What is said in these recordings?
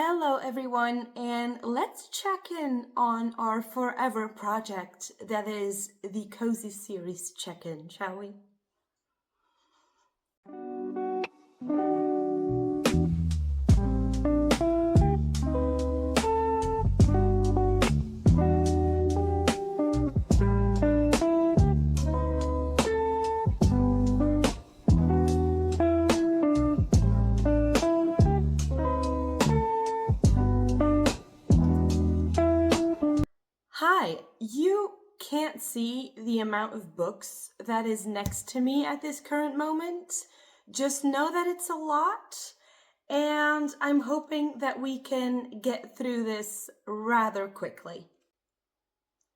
Hello everyone, and let's check in on our forever project that is the Cozy Series check-in, shall we? Hi, you can't see the amount of books that is next to me at this current moment. Just know that it's a lot, and I'm hoping that we can get through this rather quickly.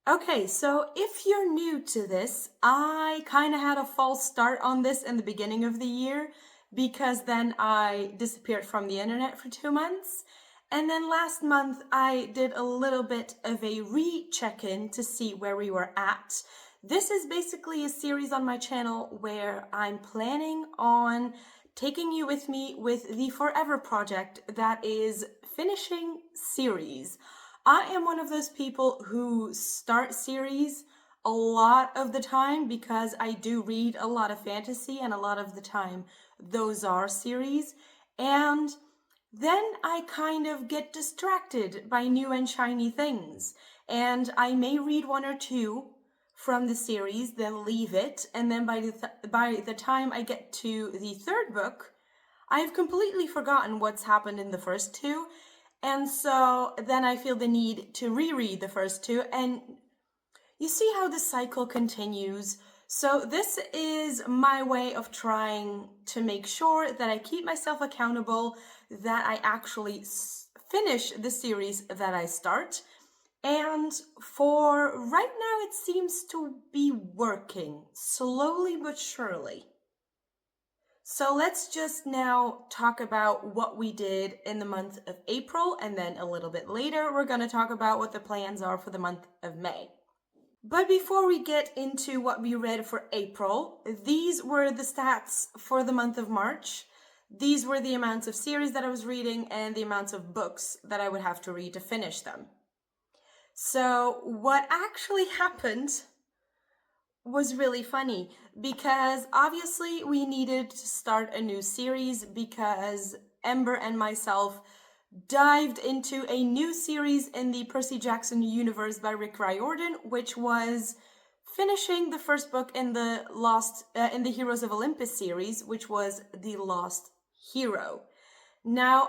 Okay, so if you're new to this, I kind of had a false start on this in the beginning of the year because then I disappeared from the internet for 2 months. And then last month, I did a little bit of a re-check-in to see where we were at. This is basically a series on my channel where I'm planning on taking you with me with the Forever project that is finishing series. I am one of those people who start series a lot of the time because I do read a lot of fantasy, and a lot of the time those are series. And then I kind of get distracted by new and shiny things, and I may read one or two from the series, then leave it, and then by the time I get to the third book, I've completely forgotten what's happened in the first two, and so then I feel the need to reread the first two, and you see how the cycle continues. So this is my way of trying to make sure that I keep myself accountable, that I actually finish the series that I start. And for right now, it seems to be working, slowly but surely. So let's just now talk about what we did in the month of April, and then a little bit later, we're going to talk about what the plans are for the month of May. But before we get into what we read for April, these were the stats for the month of March. These were the amounts of series that I was reading and the amounts of books that I would have to read to finish them. So what actually happened was really funny because obviously we needed to start a new series because Ember and myself dived into a new series in the Percy Jackson universe by Riordan, which was finishing the first book in the Heroes of Olympus series, which was The Lost Hero. Now,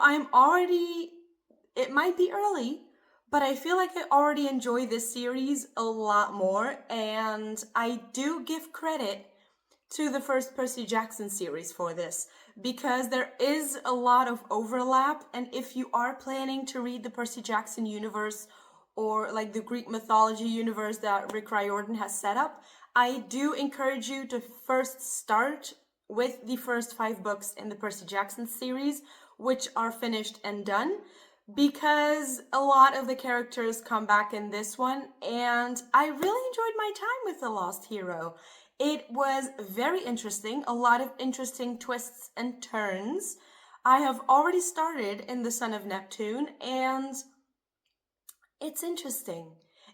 it might be early, but I feel like I already enjoy this series a lot more, and I do give credit to the first Percy Jackson series for this, because there is a lot of overlap, and if you are planning to read the Percy Jackson universe or like the Greek mythology universe that Rick Riordan has set up, I do encourage you to first start with the first 5 books in the Percy Jackson series, which are finished and done, because a lot of the characters come back in this one, and I really enjoyed my time with The Lost Hero. It was very interesting, a lot of interesting twists and turns. I have already started in The Son of Neptune, and it's interesting.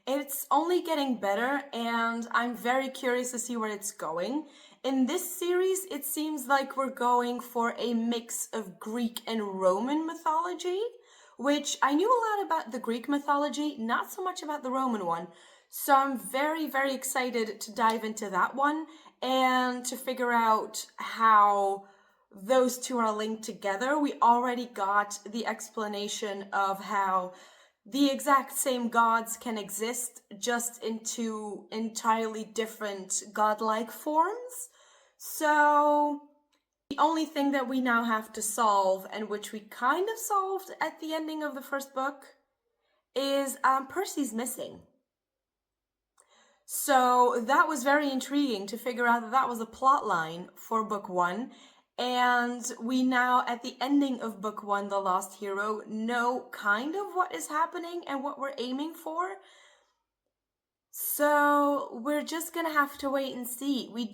It's only getting better, and I'm very curious to see where it's going. In this series, it seems like we're going for a mix of Greek and Roman mythology, which I knew a lot about the Greek mythology, not so much about the Roman one. So I'm very, very excited to dive into that one and to figure out how those two are linked together. We already got the explanation of how the exact same gods can exist just in 2 entirely different godlike forms. So the only thing that we now have to solve, and which we kind of solved at the ending of the first book, is Percy's missing. So that was very intriguing to figure out that that was a plot line for book 1. And we now, at the ending of book 1, The Lost Hero, know kind of what is happening and what we're aiming for. So we're just gonna have to wait and see. We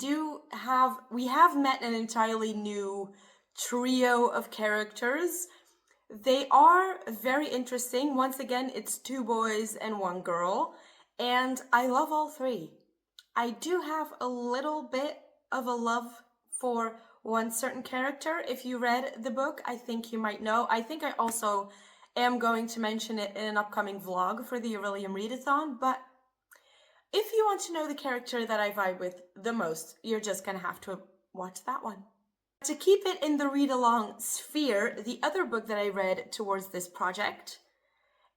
have met an entirely new trio of characters. They are very interesting. Once again, it's 2 boys and 1 girl, and I love all 3. I do have a little bit of a love for one certain character. If you read the book, I think you might know. I think I also am going to mention it in an upcoming vlog for the Aurelium Readathon, but if you want to know the character that I vibe with the most, you're just gonna have to watch that one. To keep it in the read-along sphere, the other book that I read towards this project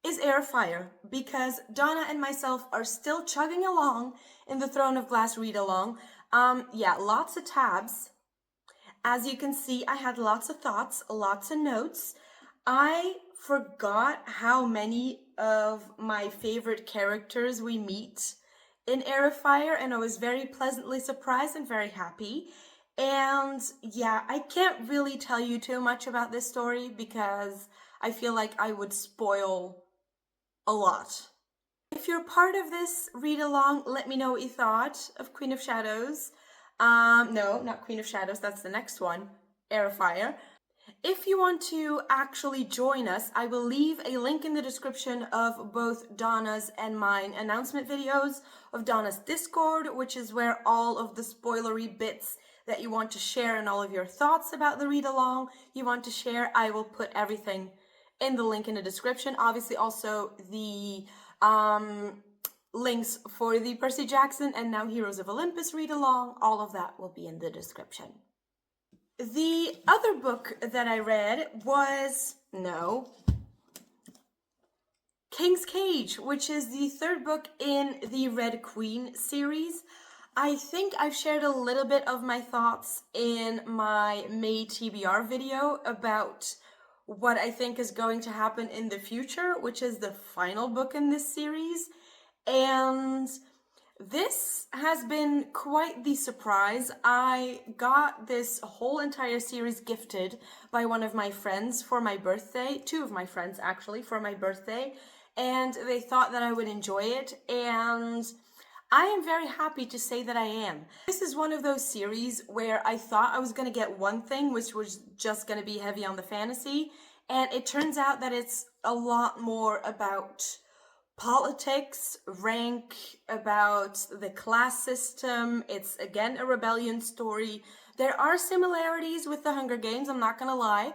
is Air of Fire, because Donna and myself are still chugging along in the Throne of Glass read-along. Yeah, lots of tabs. As you can see, I had lots of thoughts, lots of notes. I forgot how many of my favorite characters we meet in Air of Fire, and I was very pleasantly surprised and very happy. And yeah, I can't really tell you too much about this story because I feel like I would spoil a lot. If you're part of this read along, let me know what you thought of Queen of Shadows. No, not Queen of Shadows, that's the next one, Air of Fire. If you want to actually join us, I will leave a link in the description of both Donna's and mine announcement videos, of Donna's Discord, which is where all of the spoilery bits that you want to share and all of your thoughts about the read along you want to share. I will put everything in the link in the description. Obviously also the links for the Percy Jackson and now Heroes of Olympus read along, all of that will be in the description. The other book that I read was, King's Cage, which is the 3rd book in the Red Queen series. I think I've shared a little bit of my thoughts in my May TBR video about what I think is going to happen in the future, which is the final book in this series. And this has been quite the surprise. I got this whole entire series gifted by one of my friends for my birthday, 2 of my friends actually, for my birthday, and they thought that I would enjoy it, and I am very happy to say that I am. This is one of those series where I thought I was going to get one thing, which was just going to be heavy on the fantasy, and it turns out that it's a lot more about politics, rank, about the class system. It's again a rebellion story. There are similarities with the Hunger Games, I'm not gonna lie,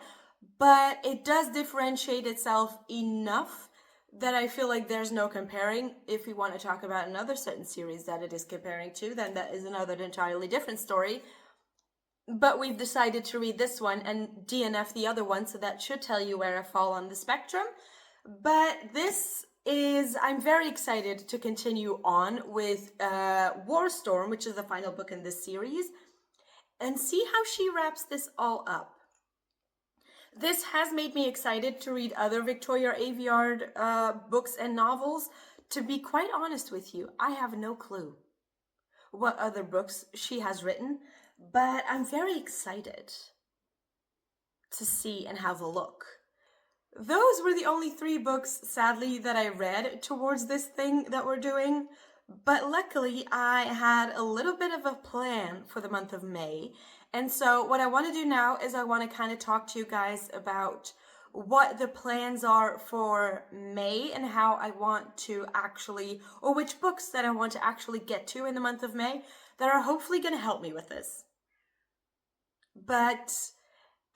but it does differentiate itself enough that I feel like there's no comparing. If we want to talk about another certain series that it is comparing to, then that is another entirely different story. But we've decided to read this one and DNF the other one, so that should tell you where I fall on the spectrum. But this is, I'm very excited to continue on with Warstorm, which is the final book in this series, and see how she wraps this all up. This has made me excited to read other Victoria Aveyard books and novels. To be quite honest with you, I have no clue what other books she has written, but I'm very excited to see and have a look. Those were the only 3 books, sadly, that I read towards this thing that we're doing, but luckily I had a little bit of a plan for the month of May, and so what I want to do now is I want to kind of talk to you guys about what the plans are for May and how I want to actually, or which books that I want to actually get to in the month of May that are hopefully going to help me with this. But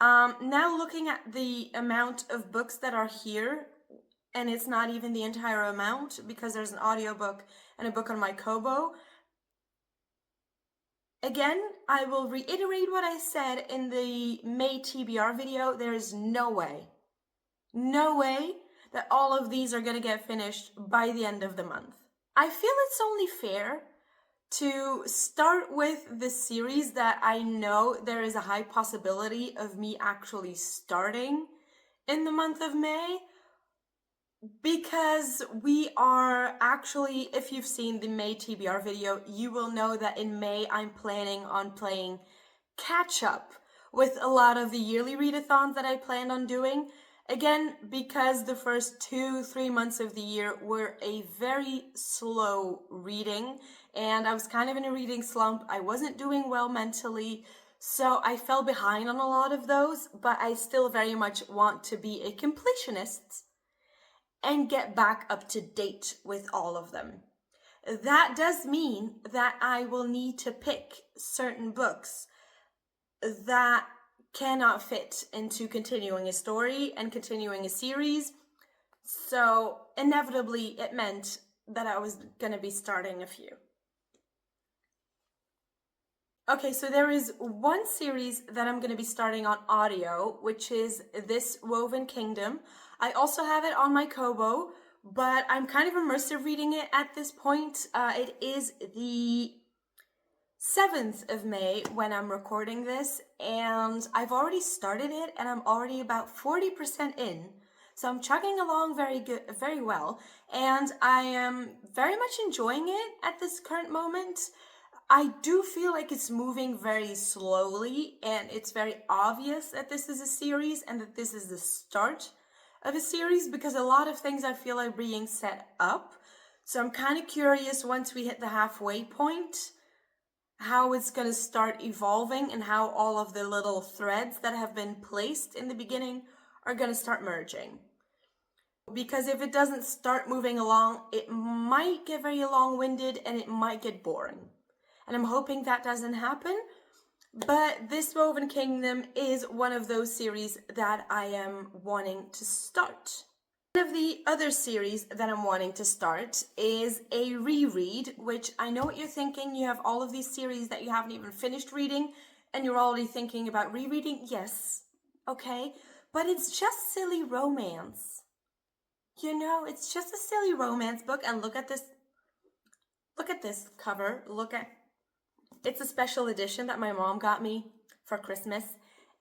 now looking at the amount of books that are here, and it's not even the entire amount because there's an audiobook and a book on my Kobo. Again, I will reiterate what I said in the May TBR video. There is no way that all of these are going to get finished by the end of the month. I feel it's only fair to start with the series that I know there is a high possibility of me actually starting in the month of May, because we are actually, if you've seen the May TBR video, you will know that in May I'm planning on playing catch up with a lot of the yearly readathons that I planned on doing. Again, because the first 2-3 months of the year were a very slow reading, and I was kind of in a reading slump. I wasn't doing well mentally, So I fell behind on a lot of those, but I still very much want to be a completionist and get back up to date with all of them. That does mean that I will need to pick certain books that cannot fit into continuing a story and continuing a series. So inevitably it meant that I was going to be starting a few. Okay, so there is one series that I'm going to be starting on audio, which is This Woven Kingdom. I also have it on my Kobo, but I'm kind of immersive reading it at this point. It is the 7th of May when I'm recording this, and I've already started it, and I'm already about 40% in. So I'm chugging along very well, and I am very much enjoying it at this current moment. I do feel like it's moving very slowly, and it's very obvious that this is a series and that this is the start of a series, because a lot of things I feel are being set up. So I'm kind of curious, once we hit the halfway point, how it's going to start evolving and how all of the little threads that have been placed in the beginning are going to start merging. Because if it doesn't start moving along, it might get very long-winded and it might get boring. And I'm hoping that doesn't happen. But This Woven Kingdom is one of those series that I am wanting to start. One of the other series that I'm wanting to start is a reread, which I know what you're thinking. You have all of these series that you haven't even finished reading, and you're already thinking about rereading. Yes, okay, but it's just silly romance. You know, it's just a silly romance book, and look at this cover. It's a special edition that my mom got me for Christmas,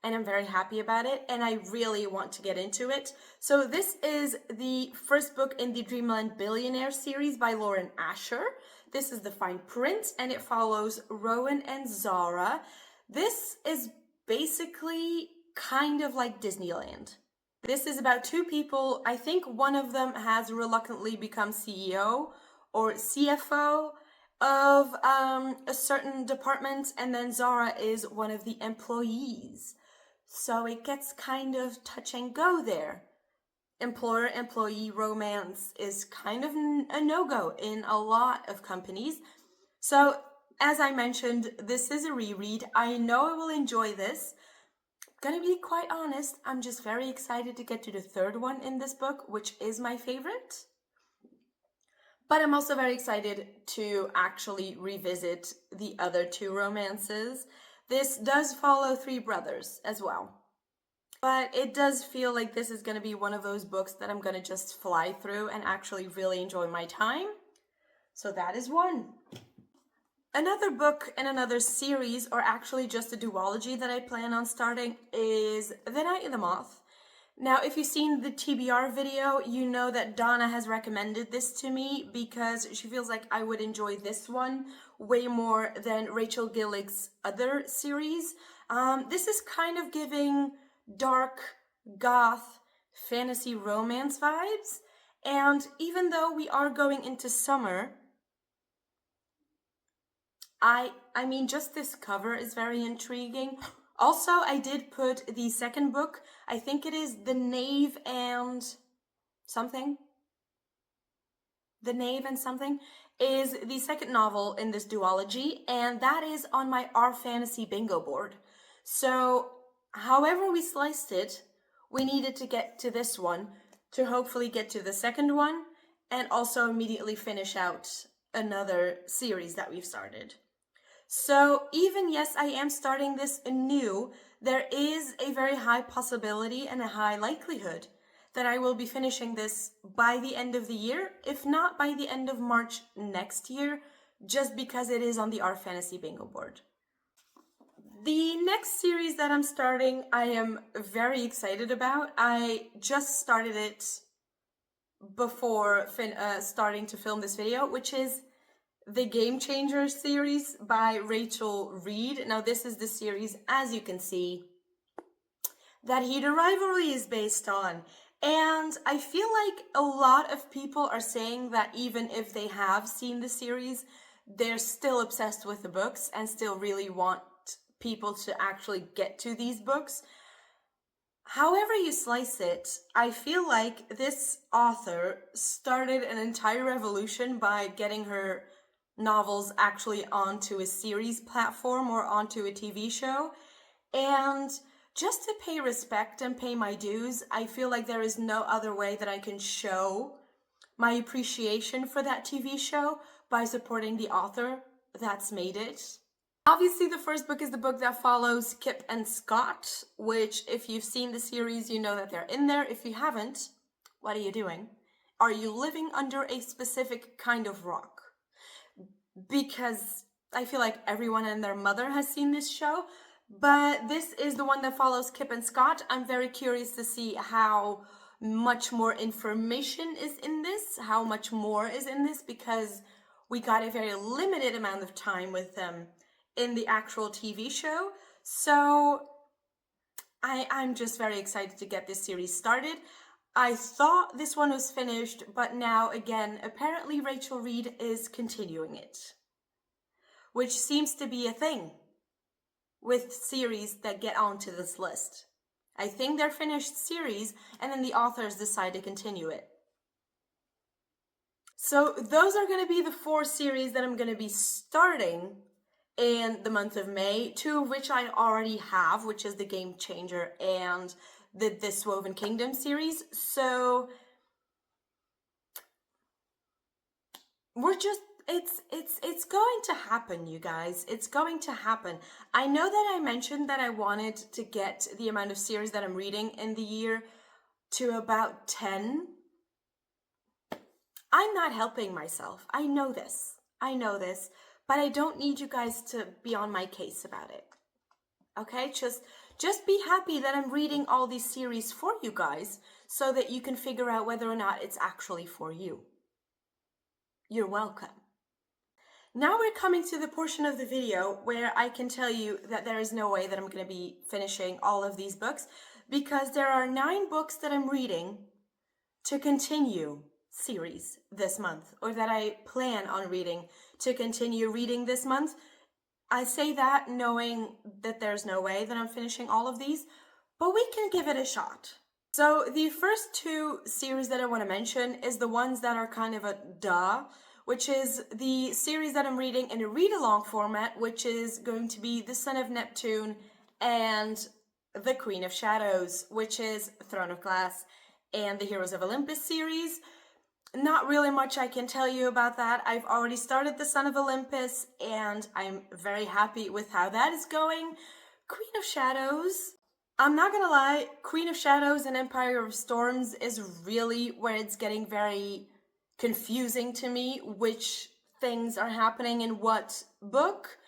and I'm very happy about it, and I really want to get into it. So this is the first book in the Dreamland Billionaire series by Lauren Asher. This is the fine print, and it follows Rowan and Zara. This is basically kind of like Disneyland. This is about two people. I think one of them has reluctantly become CEO or CFO of a certain department, and then Zara is one of the employees. So it gets kind of touch and go there. Employer-employee romance is kind of a no-go in a lot of companies. So as I mentioned, this is a reread. I know I will enjoy this. Gonna be quite honest, I'm just very excited to get to the third one in this book, which is my favorite. But I'm also very excited to actually revisit the other two romances. This does follow three brothers as well. But it does feel like this is going to be one of those books that I'm going to just fly through and actually really enjoy my time. So that is one. Another book in another series, or actually just a duology that I plan on starting, is The Night of the Moth. Now, if you've seen the TBR video, you know that Donna has recommended this to me because she feels like I would enjoy this one way more than Rachel Gillig's other series. This is kind of giving dark, goth, fantasy romance vibes. And even though we are going into summer, I mean, just this cover is very intriguing. Also, I did put the second book, I think it is The Knave and Something. The Knave and Something is the second novel in this duology, and that is on my R Fantasy bingo board. So, however we sliced it, we needed to get to this one to hopefully get to the second one and also immediately finish out another series that we've started. So even, yes, I am starting this anew, there is a very high possibility and a high likelihood that I will be finishing this by the end of the year, if not by the end of March next year, just because it is on the R Fantasy bingo board. The next series that I'm starting, I am very excited about. I just started it before starting to film this video, which is the Game Changer series by Rachel Reid. Now, this is the series, as you can see, that Heater Rivalry is based on. And I feel like a lot of people are saying that even if they have seen the series, they're still obsessed with the books and still really want people to actually get to these books. However you slice it, I feel like this author started an entire revolution by getting her novels actually onto a series platform or onto a TV show. And just to pay respect and pay my dues, I feel like there is no other way that I can show my appreciation for that TV show by supporting the author that's made it. Obviously, the first book is the book that follows Kip and Scott, which if you've seen the series, you know that they're in there. If you haven't, what are you doing? Are you living under a specific kind of rock? Because I feel like everyone and their mother has seen this show, but this is the one that follows Kip and Scott. I'm very curious to see how much more information is in this, how much more is in this, because we got a very limited amount of time with them in the actual TV show. So I'm just very excited to get this series started. I thought this one was finished, but now again, apparently Rachel Reid is continuing it, which seems to be a thing with series that get onto this list. I think they're finished series and then the authors decide to continue it. So those are going to be the 4 series that I'm going to be starting in the month of May, 2 of which I already have, which is the Game Changer and the This Woven Kingdom series. So we're just, it's going to happen, you guys. It's going to happen. I know that I mentioned that I wanted to get the amount of series that I'm reading in the year to about 10. I'm not helping myself. I know this, but I don't need you guys to be on my case about it. Okay, just be happy that I'm reading all these series for you guys so that you can figure out whether or not it's actually for you. You're welcome. Now we're coming to the portion of the video where I can tell you that there is no way that I'm going to be finishing all of these books, because there are 9 books that I'm reading to continue series this month, or that I plan on reading to continue reading this month. I say that knowing that there's no way that I'm finishing all of these, but we can give it a shot. So the first 2 series that I want to mention is the ones that are kind of a duh, which is the series that I'm reading in a read-along format, which is going to be The Son of Neptune and The Queen of Shadows, which is Throne of Glass and the Heroes of Olympus series. Not really much I can tell you about that. I've already started The Son of Olympus, and I'm very happy with how that is going. Queen of Shadows, I'm not gonna lie, Queen of Shadows and Empire of Storms is really where it's getting very confusing to me, which things are happening in what book.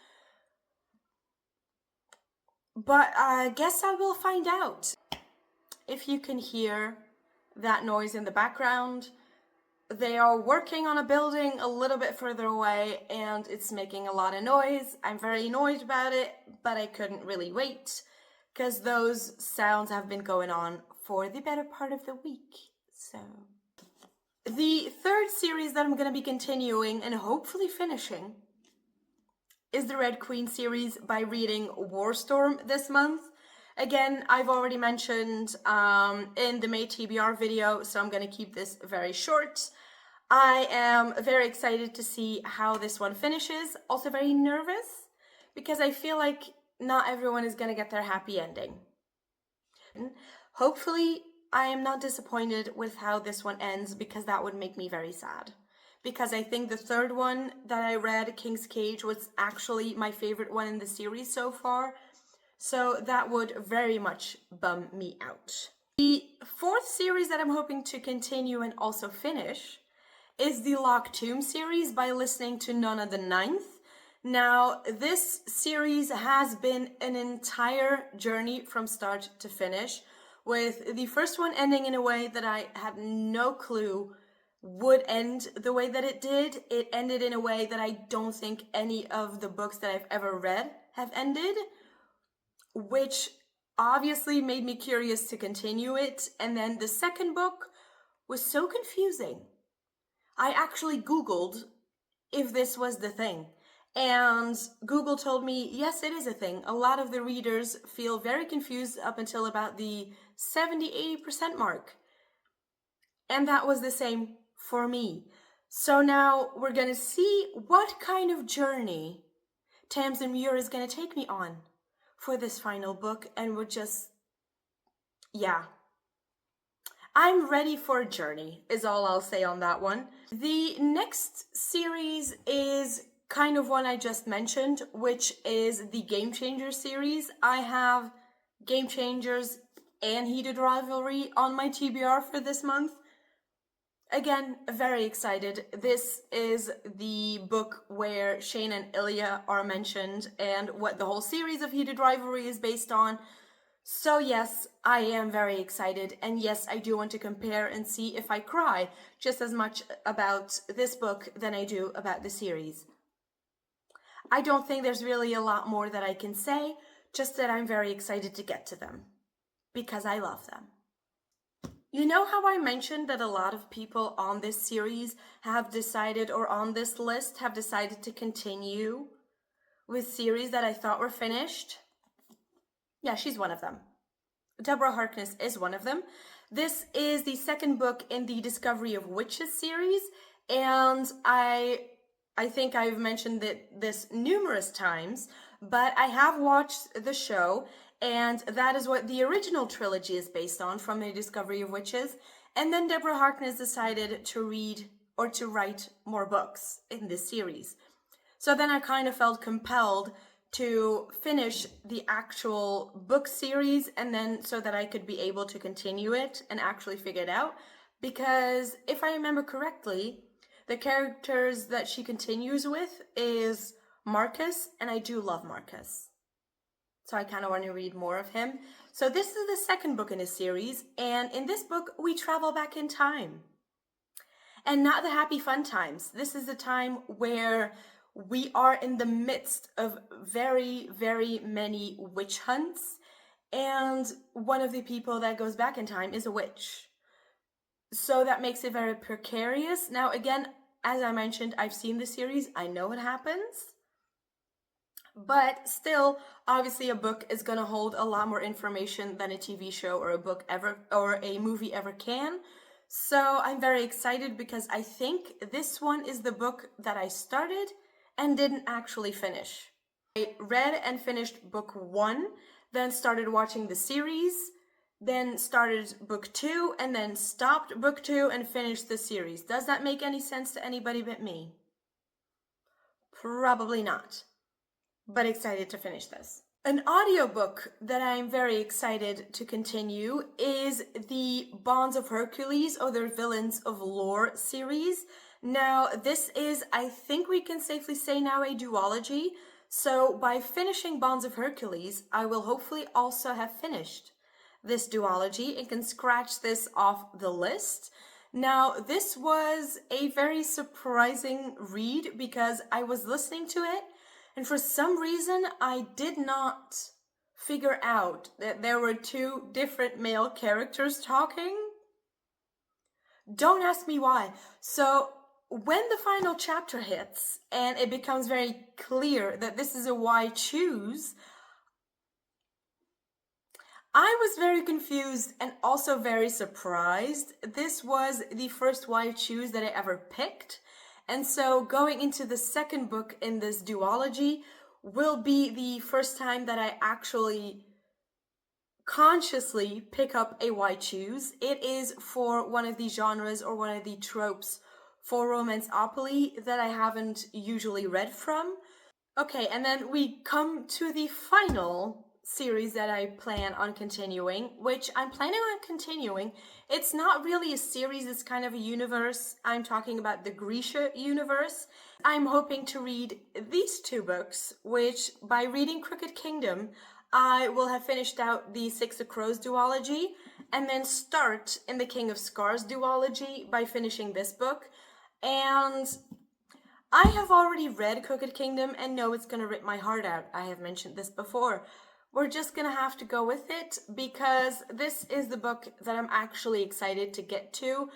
But I guess I will find out. If you can hear that noise in the background, they are working on a building a little bit further away and it's making a lot of noise. I'm very annoyed about it, but I couldn't really wait because those sounds have been going on for the better part of the week. So the third series that I'm going to be continuing and hopefully finishing is the Red Queen series by reading Warstorm this month. Again, I've already mentioned in the May TBR video, so I'm going to keep this very short. I am very excited to see how this one finishes. Also very nervous because I feel like not everyone is going to get their happy ending. Hopefully, I am not disappointed with how this one ends, because that would make me very sad. Because I think the third one that I read, King's Cage, was actually my favorite one in the series so far. So that would very much bum me out. The fourth series that I'm hoping to continue and also finish is the Locked Tomb series by listening to Nona the Ninth. Now, this series has been an entire journey from start to finish, with the first one ending in a way that I had no clue would end the way that it did. It ended in a way that I don't think any of the books that I've ever read have ended, which obviously made me curious to continue it. And then the second book was so confusing. I actually Googled if this was the thing, And Google told me, yes, it is a thing. A lot of the readers feel very confused up until about the 70-80% mark. And that was the same for me. So now we're going to see what kind of journey Tamsin Muir is going to take me on for this final book. And we're just, yeah. I'm ready for a journey, is all I'll say on that one. The next series is kind of one I just mentioned, which is the Game Changers series. I have Game Changers and Heated Rivalry on my TBR for this month. Again, very excited. This is the book where Shane and Ilya are mentioned and what the whole series of Heated Rivalry is based on. So yes, I am very excited, and yes, I do want to compare and see if I cry just as much about this book than I do about the series. I don't think there's really a lot more that I can say, just that I'm very excited to get to them, because I love them. You know how I mentioned that a lot of people on this series have decided, or on this list, have decided to continue with series that I thought were finished? Yeah, she's one of them. Deborah Harkness is one of them. This is the second book in the Discovery of Witches series, and I think I've mentioned this numerous times, but I have watched the show, and that is what the original trilogy is based on, from the Discovery of Witches. And then Deborah Harkness decided to read or to write more books in this series. So then I kind of felt compelled to finish the actual book series, and then so that I could be able to continue it and actually figure it out. Because if I remember correctly, the characters that she continues with is Marcus, and I do love Marcus. So I kind of want to read more of him. So this is the second book in a series, and in this book, we travel back in time. And not the happy fun times. This is a time where we are in the midst of very, very many witch hunts, and one of the people that goes back in time is a witch. So that makes it very precarious. Now, again, as I mentioned, I've seen the series. I know what happens. But still, obviously, a book is going to hold a lot more information than a TV show or a book ever, or a movie ever can. So I'm very excited because I think this one is the book that I started and didn't actually finish. I read and finished book 1, then started watching the series, then started book 2, and then stopped book 2 and finished the series. Does that make any sense to anybody but me? Probably not, but excited to finish this. An audiobook that I'm very excited to continue is the Bonds of Hercules, or the Villains of Lore series. Now, this is, I think we can safely say now, a duology. So by finishing Bonds of Hercules, I will hopefully also have finished this duology and can scratch this off the list. Now, this was a very surprising read because I was listening to it, and for some reason, I did not figure out that there were 2 different male characters talking. Don't ask me why. So when the final chapter hits and it becomes very clear that this is a why choose, I was very confused and also very surprised. This was the first why choose that I ever picked. And so going into the second book in this duology will be the first time that I actually consciously pick up a why choose. It is for one of the genres or one of the tropes for romanceopoly that I haven't usually read from. Okay, and then we come to the final series that I plan on continuing, which I'm planning on continuing. It's not really a series, it's kind of a universe. I'm talking about the Grishaverse. I'm hoping to read these 2 books, which by reading Crooked Kingdom, I will have finished out the Six of Crows duology, and then start in the King of Scars duology by finishing this book. And I have already read Crooked Kingdom and know it's going to rip my heart out. I have mentioned this before. We're just going to have to go with it because this is the book that I'm actually excited to get to.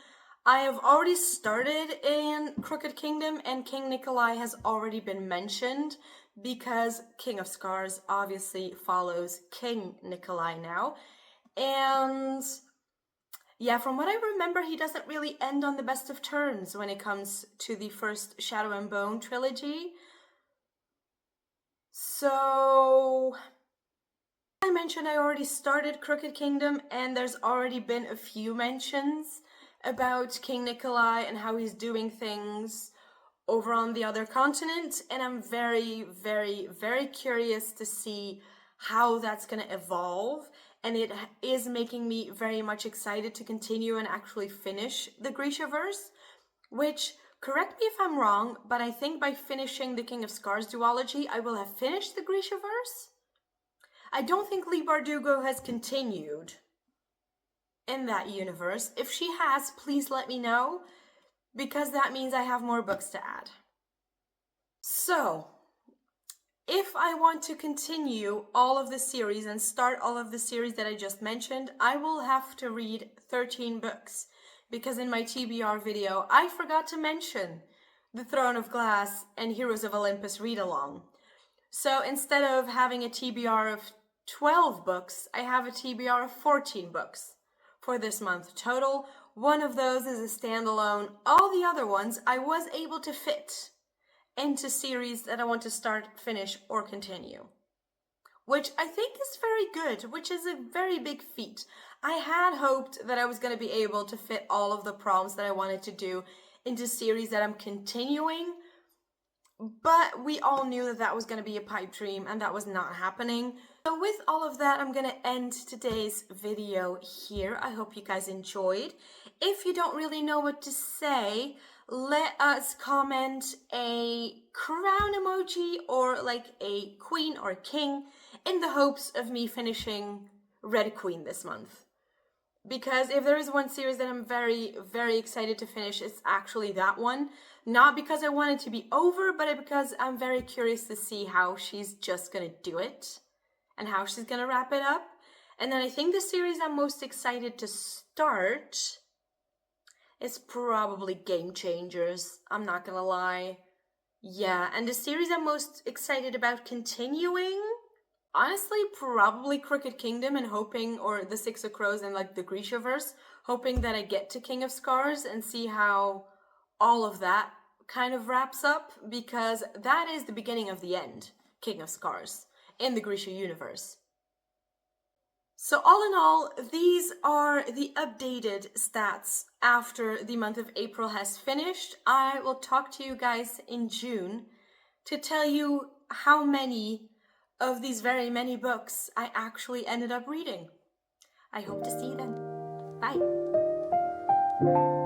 I have already started in Crooked Kingdom, and King Nikolai has already been mentioned because King of Scars obviously follows King Nikolai now. And yeah, from what I remember, he doesn't really end on the best of terms when it comes to the first Shadow and Bone trilogy. So I mentioned I already started Crooked Kingdom, and there's already been a few mentions about King Nikolai and how he's doing things over on the other continent, and I'm very, very, very curious to see how that's going to evolve, and it is making me very much excited to continue and actually finish the Grishaverse, which, correct me if I'm wrong, but I think by finishing the King of Scars duology, I will have finished the Grishaverse. I don't think Leigh Bardugo has continued in that universe. If she has, please let me know, because that means I have more books to add. So, if I want to continue all of the series and start all of the series that I just mentioned, I will have to read 13 books, because in my TBR video, I forgot to mention The Throne of Glass and Heroes of Olympus read-along. So instead of having a TBR of 12 books, I have a TBR of 14 books for this month total. One of those is a standalone. All the other ones I was able to fit into series that I want to start, finish, or continue, which I think is very good, which is a very big feat. I had hoped that I was going to be able to fit all of the prompts that I wanted to do into series that I'm continuing, but we all knew that that was going to be a pipe dream, and that was not happening. So with all of that, I'm going to end today's video here. I hope you guys enjoyed. If you don't really know what to say, let us comment a crown emoji or like a queen or king in the hopes of me finishing Red Queen this month. Because if there is one series that I'm very, very excited to finish, it's actually that one. Not because I want it to be over, but because I'm very curious to see how she's just gonna do it and how she's gonna wrap it up. And then I think the series I'm most excited to start is probably Game Changers. I'm not gonna lie. Yeah, and the series I'm most excited about continuing, honestly, probably Crooked Kingdom, and hoping, or the Six of Crows and like the Grishaverse, hoping that I get to King of Scars and see how all of that kind of wraps up, because that is the beginning of the end, King of Scars, in the Grisha universe. So all in all, these are the updated stats after the month of April has finished. I will talk to you guys in June to tell you how many of these very many books I actually ended up reading. I hope to see you then. Bye.